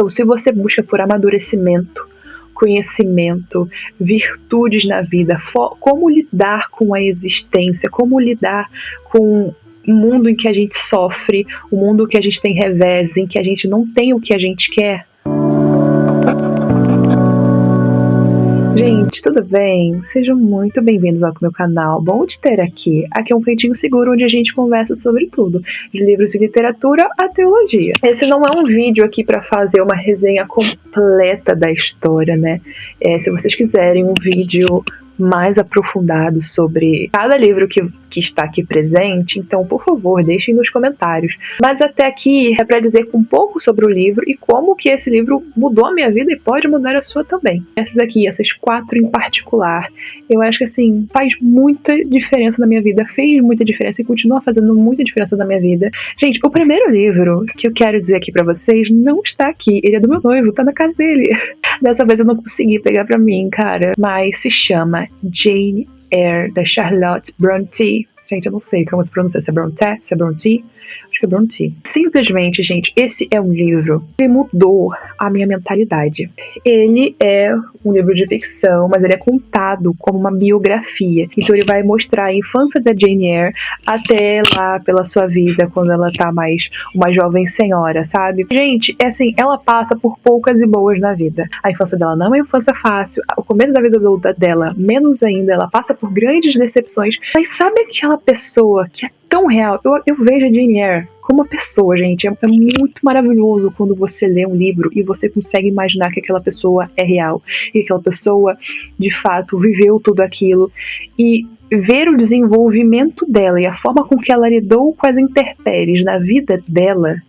Então, se você busca por amadurecimento, conhecimento, virtudes na vida, como lidar com a existência, como lidar com o mundo em que a gente sofre, o mundo que a gente tem revés, em que a gente não tem o que a gente quer. Gente, tudo bem? Sejam muito bem-vindos ao meu canal. Bom te ter aqui. Aqui é um cantinho seguro onde a gente conversa sobre tudo, de livros de literatura a teologia. Esse não é um vídeo aqui para fazer uma resenha completa da história, né? Se vocês quiserem um vídeo mais aprofundado sobre cada livro que está aqui presente, então, por favor, deixem nos comentários. Mas até aqui é para dizer um pouco sobre o livro e como que esse livro mudou a minha vida e pode mudar a sua também. Essas 4 em particular, eu acho que assim, faz muita diferença na minha vida, fez muita diferença e continua fazendo muita diferença na minha vida. Gente, o primeiro livro que eu quero dizer aqui pra vocês não está aqui, ele é do meu noivo, tá na casa dele. Dessa vez eu não consegui pegar pra mim, cara, mas se chama Jane Eyre, da Charlotte Brontë. Gente, eu não sei como se pronuncia, se é Brontë, se é Brontë. Acho que é Brontë. Simplesmente, gente, esse é um livro que mudou a minha mentalidade. Ele é um livro de ficção, mas ele é contado como uma biografia. Então ele vai mostrar a infância da Jane Eyre até lá pela sua vida, quando ela tá mais uma jovem senhora, sabe? Gente, é assim, ela passa por poucas e boas na vida. A infância dela não é uma infância fácil. O começo da vida adulta dela, menos ainda, ela passa por grandes decepções. Mas sabe aquela pessoa que é tão real? Eu vejo a Jane Eyre como uma pessoa, gente. É muito maravilhoso quando você lê um livro e você consegue imaginar que aquela pessoa é real. E aquela pessoa, de fato, viveu tudo aquilo. E ver o desenvolvimento dela e a forma com que ela lidou com as intempéries na vida dela,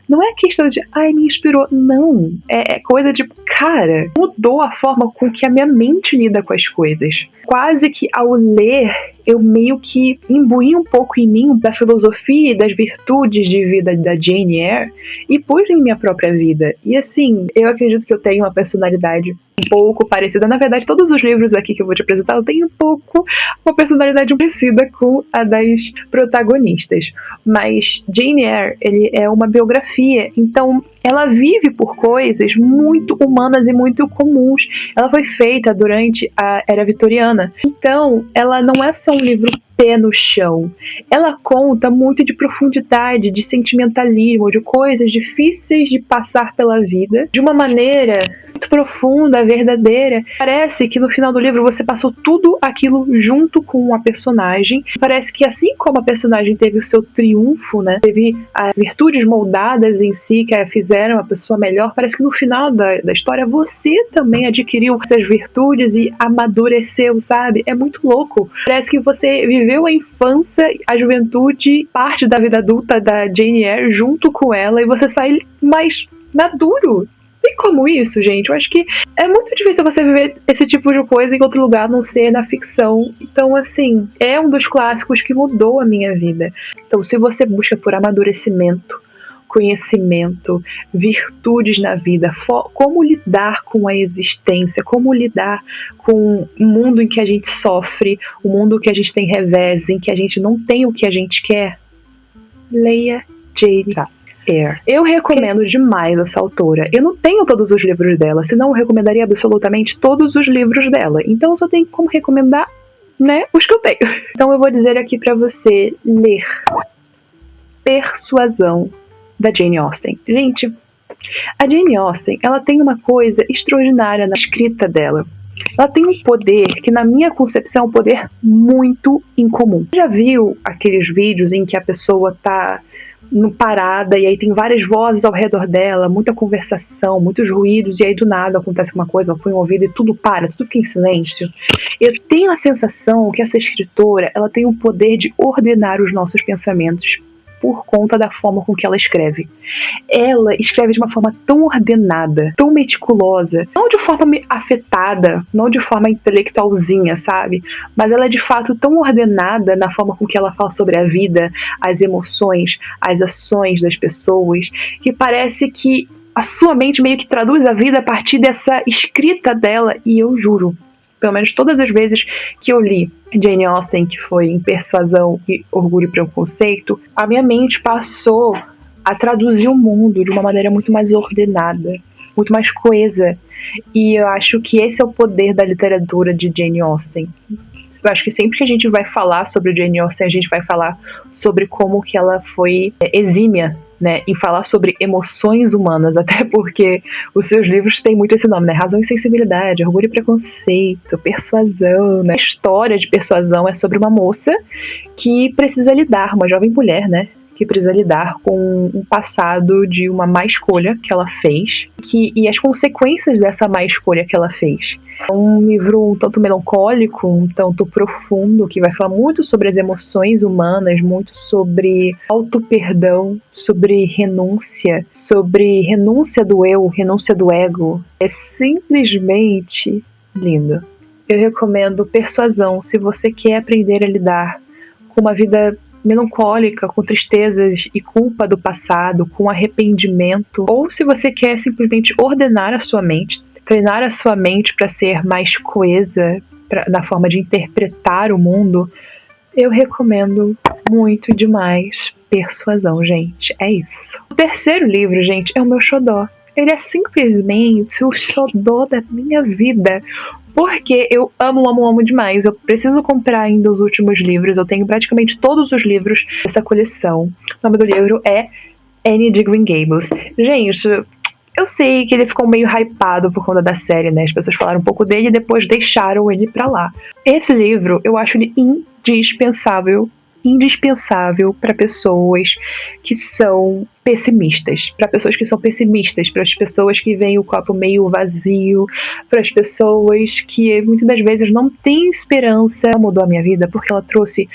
não é questão de, me inspirou. Não. É coisa de, cara, mudou a forma com que a minha mente lida com as coisas. Quase que ao ler, eu meio que imbuí um pouco em mim da filosofia e das virtudes de vida da Jane Eyre e pus em minha própria vida. E assim, eu acredito que eu tenho uma personalidade um pouco parecida. Na verdade, todos os livros aqui que eu vou te apresentar, eu tenho uma personalidade parecida com a das protagonistas. Mas Jane Eyre, ele é uma biografia, então ela vive por coisas muito humanas e muito comuns. Ela foi feita durante a Era Vitoriana. Então, ela não é só um livro pé no chão. Ela conta muito de profundidade, de sentimentalismo, de coisas difíceis de passar pela vida, de uma maneira muito profunda, verdadeira. Parece que no final do livro você passou tudo aquilo junto com a personagem. Parece que assim como a personagem teve o seu triunfo, né, teve as virtudes moldadas em si que a fizeram a pessoa melhor, parece que no final da história você também adquiriu essas virtudes e amadureceu, sabe? É muito louco. Parece que você viveu a infância, a juventude, parte da vida adulta da Jane Eyre junto com ela e você sai mais maduro. Tem como isso, gente? Eu acho que é muito difícil você viver esse tipo de coisa em outro lugar, a não ser na ficção. Então, assim, é um dos clássicos que mudou a minha vida. Então, se você busca por amadurecimento, conhecimento, virtudes na vida, como lidar com a existência, como lidar com o mundo em que a gente sofre, o mundo que a gente tem revés, em que a gente não tem o que a gente quer, leia Jane Eyre. Eu recomendo demais essa autora. Eu não tenho todos os livros dela, senão eu recomendaria absolutamente todos os livros dela. Então eu só tenho como recomendar, né, os que eu tenho. Então eu vou dizer aqui pra você ler Persuasão, da Jane Austen. Gente, a Jane Austen, ela tem uma coisa extraordinária na escrita dela. Ela tem um poder que, na minha concepção, é um poder muito incomum. Já viu aqueles vídeos em que a pessoa tá parada e aí tem várias vozes ao redor dela, muita conversação, muitos ruídos, e aí do nada acontece uma coisa, ela põe um ouvido e tudo para, tudo fica em silêncio? Eu tenho a sensação que essa escritora, ela tem o poder de ordenar os nossos pensamentos por conta da forma com que ela escreve. Ela escreve de uma forma tão ordenada, tão meticulosa, não de forma afetada, não de forma intelectualzinha, sabe? Mas ela é de fato tão ordenada na forma com que ela fala sobre a vida, as emoções, as ações das pessoas, que parece que a sua mente meio que traduz a vida a partir dessa escrita dela, e eu juro, pelo menos todas as vezes que eu li Jane Austen, que foi em Persuasão e Orgulho e Preconceito, a minha mente passou a traduzir o mundo de uma maneira muito mais ordenada, muito mais coesa. E eu acho que esse é o poder da literatura de Jane Austen. Eu acho que sempre que a gente vai falar sobre Jane Austen, a gente vai falar sobre como que ela foi exímia, né, em falar sobre emoções humanas, até porque os seus livros têm muito esse nome, né, Razão e Sensibilidade, Orgulho e Preconceito, Persuasão, né. A história de Persuasão é sobre uma moça que precisa lidar, uma jovem mulher, né, que precisa lidar com um passado de uma má escolha que ela fez e as consequências dessa má escolha que ela fez. É um livro um tanto melancólico, um tanto profundo, que vai falar muito sobre as emoções humanas, muito sobre auto-perdão, sobre renúncia do eu, renúncia do ego. É simplesmente lindo. Eu recomendo Persuasão se você quer aprender a lidar com uma vida melancólica, com tristezas e culpa do passado, com arrependimento, ou se você quer simplesmente ordenar a sua mente, treinar a sua mente para ser mais coesa na forma de interpretar o mundo, eu recomendo muito demais Persuasão, gente. É isso. O terceiro livro, gente, é o meu xodó. Ele é simplesmente o xodó da minha vida. Porque eu amo demais. Eu preciso comprar ainda os últimos livros. Eu tenho praticamente todos os livros dessa coleção. O nome do livro é Anne de Green Gables. Gente, eu sei que ele ficou meio hypado por conta da série, né? As pessoas falaram um pouco dele e depois deixaram ele pra lá. Esse livro, eu acho ele indispensável para pessoas que são pessimistas, para as pessoas que veem o copo meio vazio, para as pessoas que muitas das vezes não têm esperança. Ela mudou a minha vida porque ela trouxe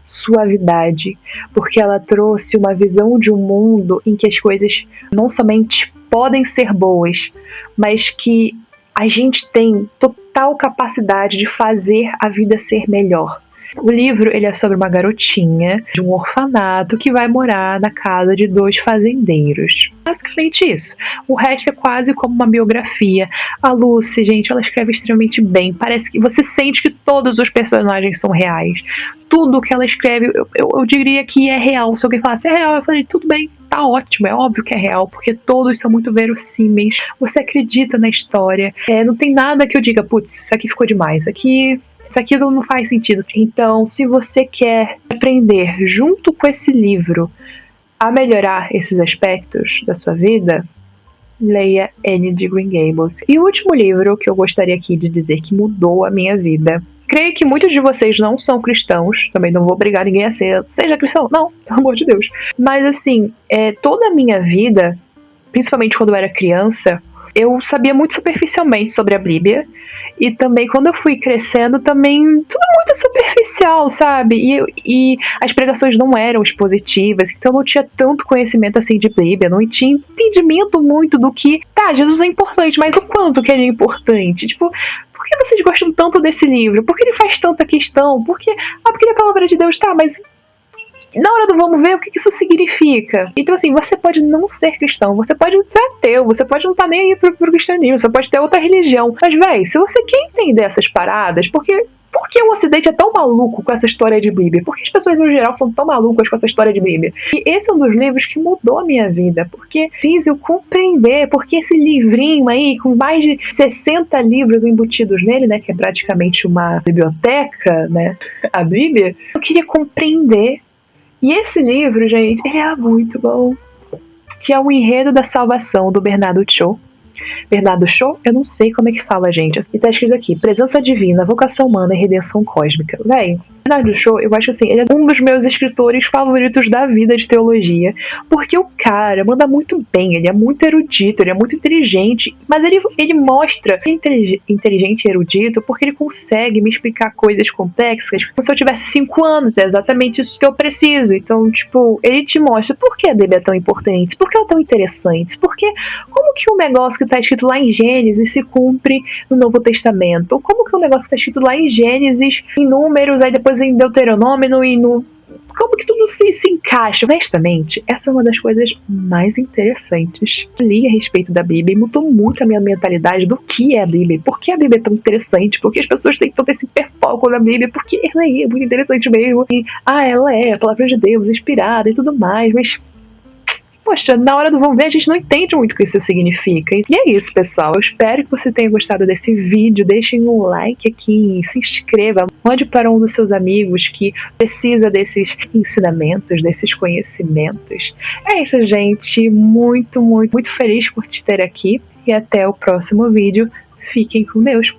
suavidade, porque ela trouxe uma visão de um mundo em que as coisas não somente podem ser boas, mas que a gente tem total capacidade de fazer a vida ser melhor. O livro ele é sobre uma garotinha de um orfanato que vai morar na casa de 2 fazendeiros. Basicamente isso. O resto é quase como uma biografia. A Lucy, gente, ela escreve extremamente bem. Parece que você sente que todos os personagens são reais. Tudo que ela escreve, eu diria que é real. Se alguém falasse é real, eu falei, tudo bem, tá ótimo, é óbvio que é real, porque todos são muito verossímeis. Você acredita na história. Não tem nada que eu diga, putz, isso aqui ficou demais. Isso aqui não faz sentido. Então, se você quer aprender junto com esse livro a melhorar esses aspectos da sua vida, leia Anne de Green Gables. E o último livro que eu gostaria aqui de dizer que mudou a minha vida. Creio que muitos de vocês não são cristãos, também não vou obrigar ninguém a seja cristão, não, pelo amor de Deus. Mas assim, toda a minha vida, principalmente quando eu era criança, eu sabia muito superficialmente sobre a Bíblia. E também, quando eu fui crescendo, também tudo muito superficial, sabe? E as pregações não eram expositivas, então eu não tinha tanto conhecimento assim de Bíblia, não tinha entendimento muito do que, Jesus é importante, mas o quanto que ele é importante? Tipo, por que vocês gostam tanto desse livro? Por que ele faz tanta questão? Porque ele é a palavra de Deus, mas na hora do vamos ver o que isso significa. Então assim, você pode não ser cristão, você pode ser ateu, você pode não estar nem aí pro cristianismo, você pode ter outra religião. Mas véi, se você quer entender essas paradas, por que o Ocidente é tão maluco com essa história de Bíblia? Por que as pessoas no geral são tão malucas com essa história de Bíblia? E esse é um dos livros que mudou a minha vida, porque fiz eu compreender, porque esse livrinho aí, com mais de 60 livros embutidos nele, né, que é praticamente uma biblioteca, né, a Bíblia, eu queria compreender. E esse livro, gente, ele é muito bom. Que é o Enredo da Salvação, do Bernardo Shaw. Bernardo Shaw, eu não sei como é que fala, gente. E tá escrito aqui, presença divina, vocação humana e redenção cósmica. Véi, Bernardo Shaw, eu acho assim, ele é um dos meus escritores favoritos da vida de teologia, porque o cara manda muito bem, ele é muito erudito, ele é muito inteligente, mas ele mostra que é inteligente e erudito porque ele consegue me explicar coisas complexas como se eu tivesse 5 anos, é exatamente isso que eu preciso. Então, tipo, ele te mostra por que a Bíblia é tão importante, por que ela é tão interessante, porque como que um negócio que tá escrito lá em Gênesis se cumpre no Novo Testamento, ou como que um negócio que tá escrito lá em Gênesis, em Números, aí depois em Deuteronômio e no... Como que tudo se encaixa? Honestamente, essa é uma das coisas mais interessantes. Eu li a respeito da Bíblia e mudou muito a minha mentalidade do que é a Bíblia. Por que a Bíblia é tão interessante? Por que as pessoas têm tanto esse hiperfoco na Bíblia? Porque ela é muito interessante mesmo. E, ela é a palavra de Deus, inspirada e tudo mais. Mas poxa, na hora do vamos ver a gente não entende muito o que isso significa. E é isso, pessoal. Eu espero que você tenha gostado desse vídeo. Deixem um like aqui, se inscreva, mande para um dos seus amigos que precisa desses ensinamentos, desses conhecimentos. É isso, gente. Muito, muito, muito feliz por te ter aqui. E até o próximo vídeo. Fiquem com Deus.